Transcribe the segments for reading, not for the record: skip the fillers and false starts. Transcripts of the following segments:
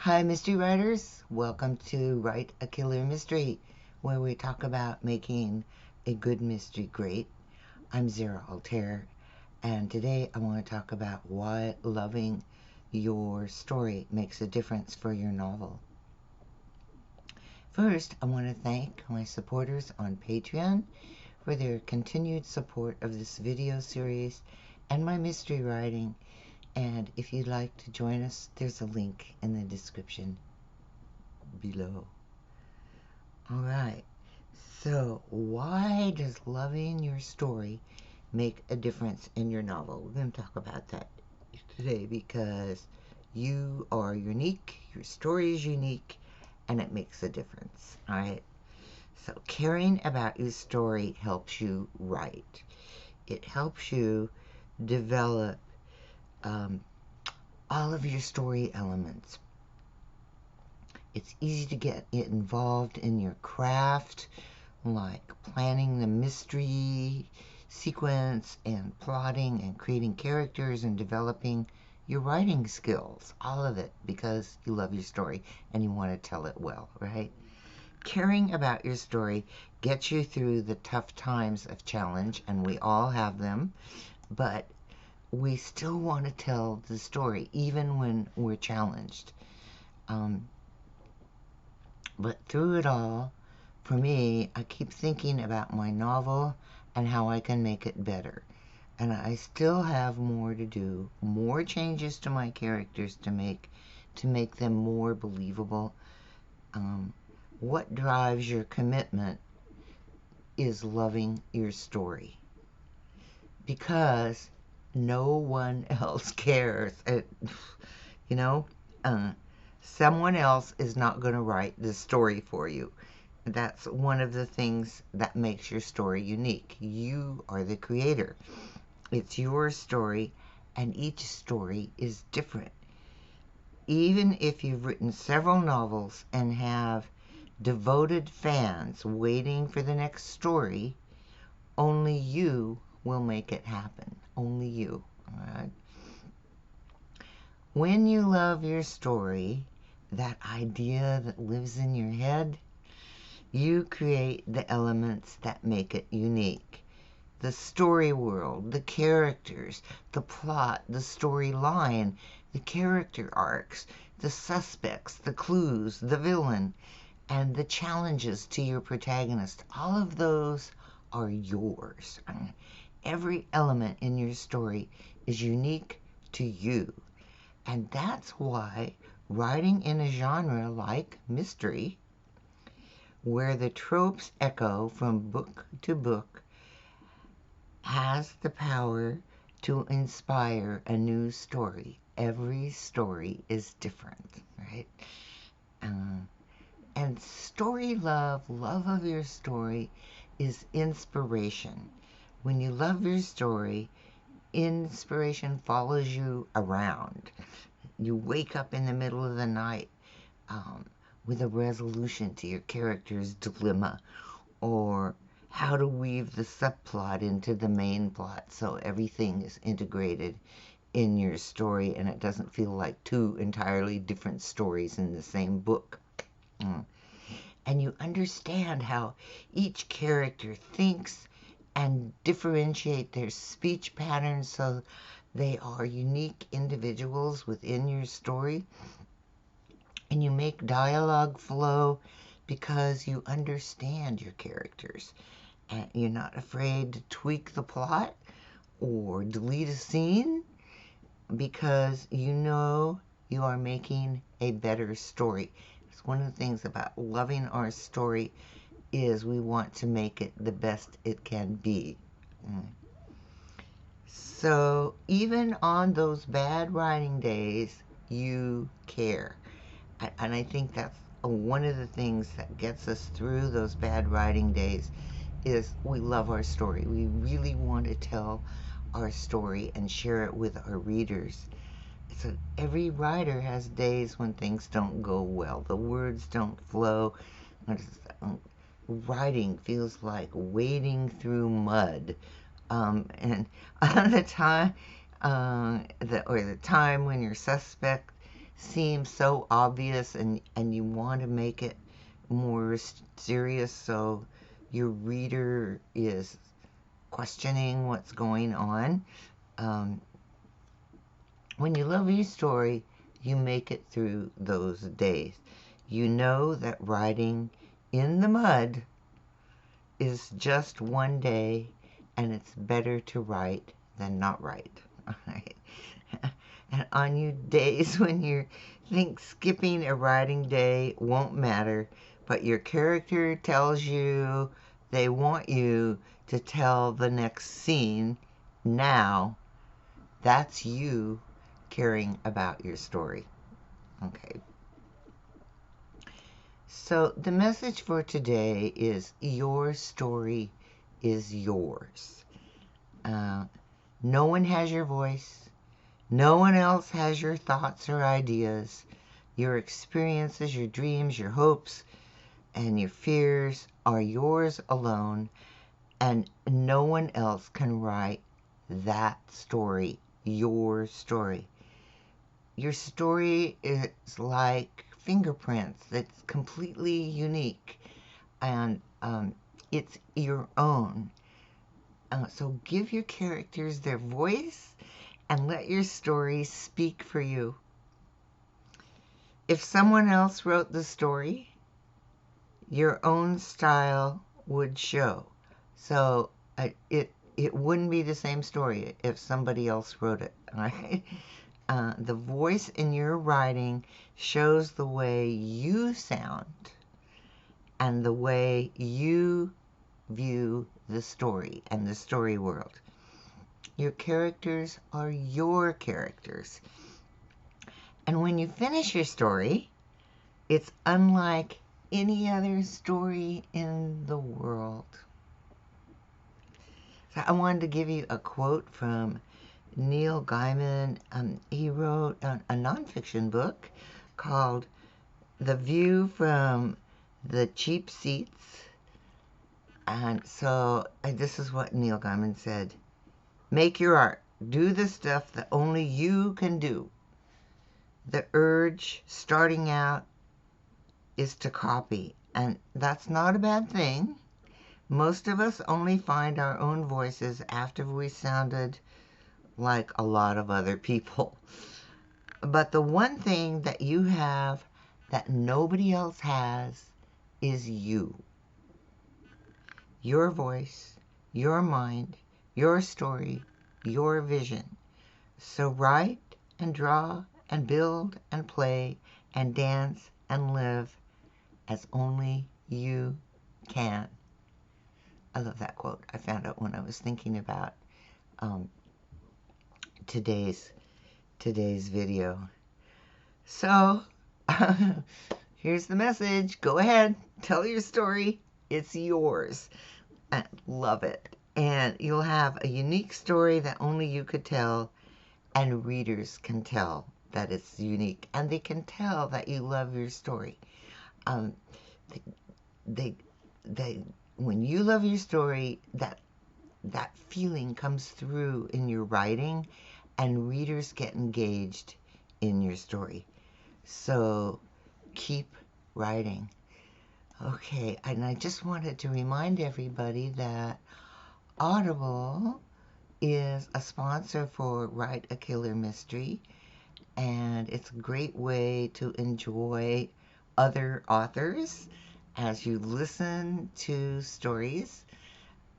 Hi, mystery writers. Welcome to Write a Killer Mystery, where we talk about making a good mystery great. I'm Zara Altair, and today I want to talk about why loving your story makes a difference for your novel. First, I want to thank my supporters on Patreon for their continued support of this video series and my mystery writing. And if you'd like to join us, there's a link in the description below. All right, so why does loving your story make a difference in your novel? We're going to talk about that today because you are unique, your story is unique, and it makes a difference. All right, so caring about your story helps you write. It helps you develop all of your story elements. It's easy to get involved in your craft, like planning the mystery sequence and plotting and creating characters and developing your writing skills. All of it because you love your story and you want to tell it well, right? Caring about your story gets you through the tough times of challenge, and we all have them, but we still want to tell the story even when we're challenged. But through it all, for me, I keep thinking about my novel and how I can make it better. And I still have more to do, more changes to my characters to make them more believable. What drives your commitment is loving your story, because no one else cares. You know, someone else is not going to write the story for you. That's one of the things that makes your story unique. You are the creator. It's your story, and each story is different. Even if you've written several novels and have devoted fans waiting for the next story, only you will make it happen. Only you. All right? When you love your story, that idea that lives in your head, you create the elements that make it unique. The story world, the characters, the plot, the storyline, the character arcs, the suspects, the clues, the villain, and the challenges to your protagonist. All of those are yours. Every element in your story is unique to you. And that's why writing in a genre like mystery, where the tropes echo from book to book, has the power to inspire a new story. Every story is different, right? And story love of your story, is inspiration. When you love your story, inspiration follows you around. You wake up in the middle of the night with a resolution to your character's dilemma, or how to weave the subplot into the main plot so everything is integrated in your story and it doesn't feel like two entirely different stories in the same book. And you understand how each character thinks and differentiate their speech patterns so they are unique individuals within your story. And you make dialogue flow because you understand your characters. And you're not afraid to tweak the plot or delete a scene because you know you are making a better story. It's one of the things about loving our story is we want to make it the best it can be. So even on those bad writing days, you care. And I think that's one of the things that gets us through those bad writing days is we love our story. We really want to tell our story and share it with our readers. So every writer has days when things don't go well. The words don't flow. Writing feels like wading through mud. And the time, the time when your suspect seem so obvious, and you want to make it more serious so your reader is questioning what's going on. Um, when you love your story, you make it through those days. You know that writing in the mud is just one day, and it's better to write than not write. Right? And on you days when you think skipping a writing day won't matter, but your character tells you they want you to tell the next scene now, that's you caring about your story. Okay. So the message for today is your story is yours. No one has your voice. No one else has your thoughts or ideas. Your experiences, your dreams, your hopes, and your fears are yours alone, and no one else can write that story, your story. Your story is like fingerprints. It's completely unique, and it's your own. So give your characters their voice and let your story speak for you. If someone else wrote the story, your own style would show. So it wouldn't be the same story if somebody else wrote it. Right? The voice in your writing shows the way you sound and the way you view the story and the story world. Your characters are your characters. And when you finish your story, it's unlike any other story in the world. So I wanted to give you a quote from Neil Gaiman. He wrote a nonfiction book called The View from the Cheap Seats. And so this is what Neil Gaiman said. Make your art. Do the stuff that only you can do. The urge starting out is to copy, and that's not a bad thing. Most of us only find our own voices after we sounded like a lot of other people. But the one thing that you have that nobody else has is you. Your voice, your mind, your story, your vision. So write and draw and build and play and dance and live as only you can. I love that quote. I found out when I was thinking about today's video. So here's the message. Go ahead, tell your story. It's yours. I love it. And you'll have a unique story that only you could tell, and readers can tell that it's unique, and they can tell that you love your story. When you love your story, that feeling comes through in your writing, and readers get engaged in your story. So keep writing. Okay, and I just wanted to remind everybody that Audible is a sponsor for Write a Killer Mystery, and it's a great way to enjoy other authors as you listen to stories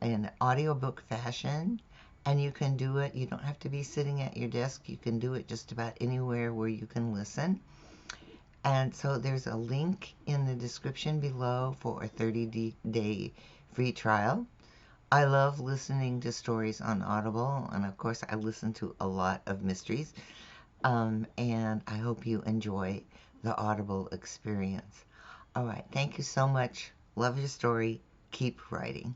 in audiobook fashion. And you can do it, you don't have to be sitting at your desk, you can do it just about anywhere where you can listen. And so there's a link in the description below for a 30-day free trial. I love listening to stories on Audible, and of course I listen to a lot of mysteries. And I hope you enjoy the Audible experience. All right, thank you so much. Love your story. Keep writing.